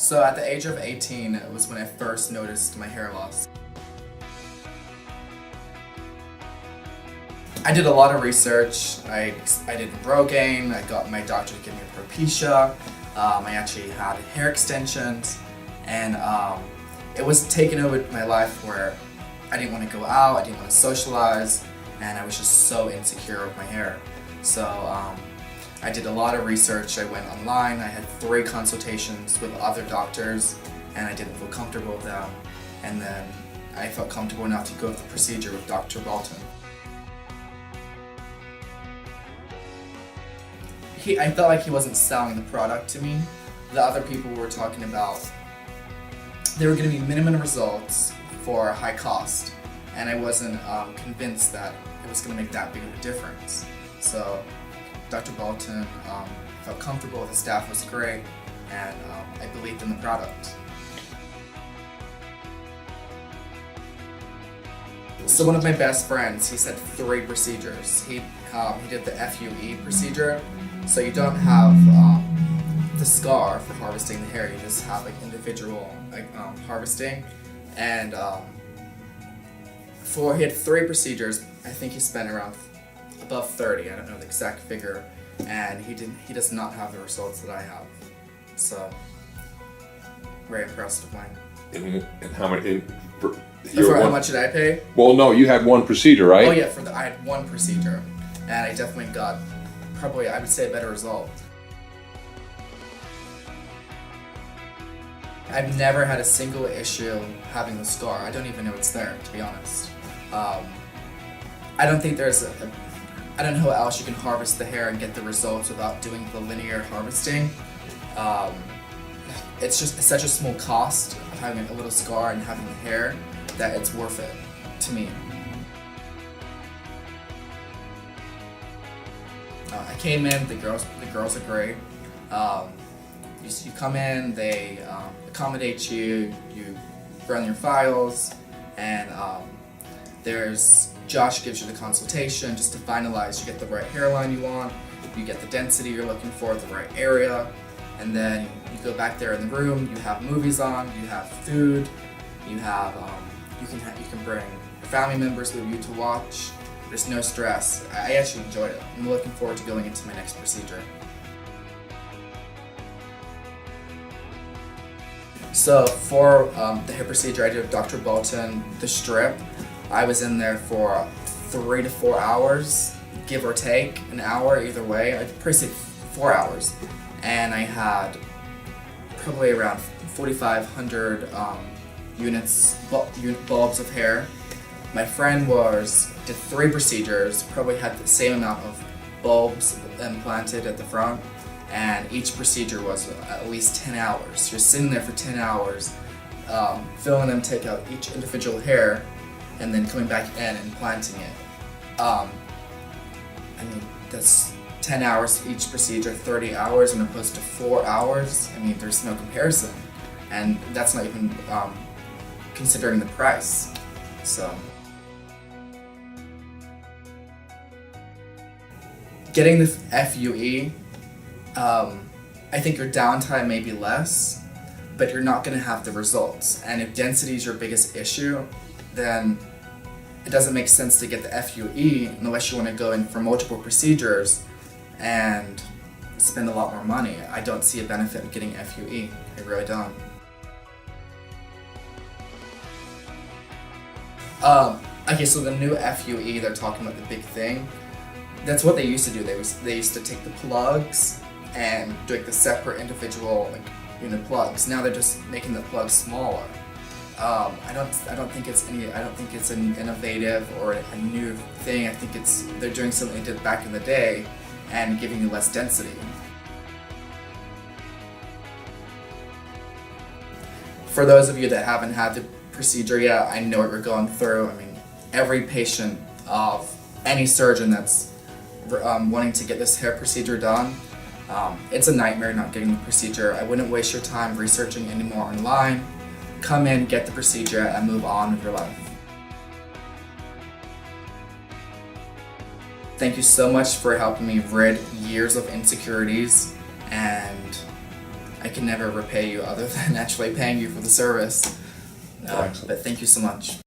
So at the age of 18 was when I first noticed my hair loss. I did a lot of research. I did Rogaine, I got my doctor to give me a Propecia. I actually had hair extensions, and it was taking over my life where I didn't want to go out, I didn't want to socialize, and I was just so insecure with my hair. So I did a lot of research. I went online, I had 3 consultations with other doctors, and I didn't feel comfortable with them. And then I felt comfortable enough to go through the procedure with Dr. Bolton. I felt like he wasn't selling the product to me. The other people were talking about, they were going to be minimum results for a high cost, and I wasn't convinced that it was going to make that big of a difference. So Dr. Bolton felt comfortable, the staff was great, and I believed in the product. So one of my best friends, he said 3 procedures. He did the FUE procedure, so you don't have the scar for harvesting the hair, you just have like individual harvesting. And he had 3 procedures. I think he spent around above 30, I don't know the exact figure, and he does not have the results that I have. So, very impressed with mine. And how many? How much did I pay? Well, no, you had 1 procedure, right? Oh yeah, I had 1 procedure, and I definitely got probably, I would say, a better result. I've never had a single issue having the scar. I don't even know it's there, to be honest. I don't think I don't know how else you can harvest the hair and get the results without doing the linear harvesting. It's such a small cost of having a little scar and having the hair that it's worth it to me. I came in, the girls are great. You come in, they accommodate you, you run your files, and Josh gives you the consultation just to finalize. You get the right hairline you want, you get the density you're looking for, the right area, and then you go back there in the room, you have movies on, you have food, you can bring family members with you to watch. There's no stress. I actually enjoyed it. I'm looking forward to going into my next procedure. So for the hair procedure I did with Dr. Bolton, the strip, I was in there for 3 to 4 hours, give or take an hour either way. I'd probably say 4 hours. And I had probably around 4,500 bulbs of hair. My friend did 3 procedures, probably had the same amount of bulbs implanted at the front, and each procedure was at least 10 hours. You're sitting there for 10 hours, filling them, take out each individual hair, and then coming back in and implanting it. I mean, that's 10 hours each procedure, 30 hours, and opposed to 4 hours. I mean, there's no comparison, and that's not even considering the price. So, getting the FUE, I think your downtime may be less, but you're not going to have the results. And if density is your biggest issue, then it doesn't make sense to get the FUE unless you want to go in for multiple procedures and spend a lot more money. I don't see a benefit in getting FUE. I really don't. Okay, so the new FUE, they're talking about the big thing. That's what they used to do. They used to take the plugs and do like the separate individual plugs. Now they're just making the plugs smaller. I don't think it's an innovative or a new thing. I think they're doing something they did back in the day and giving you less density. For those of you that haven't had the procedure yet, I know what you're going through. I mean, every patient of any surgeon that's wanting to get this hair procedure done, it's a nightmare not getting the procedure. I wouldn't waste your time researching anymore online. Come in, get the procedure, and move on with your life. Thank you so much for helping me rid years of insecurities, and I can never repay you other than actually paying you for the service. Excellent. But thank you so much.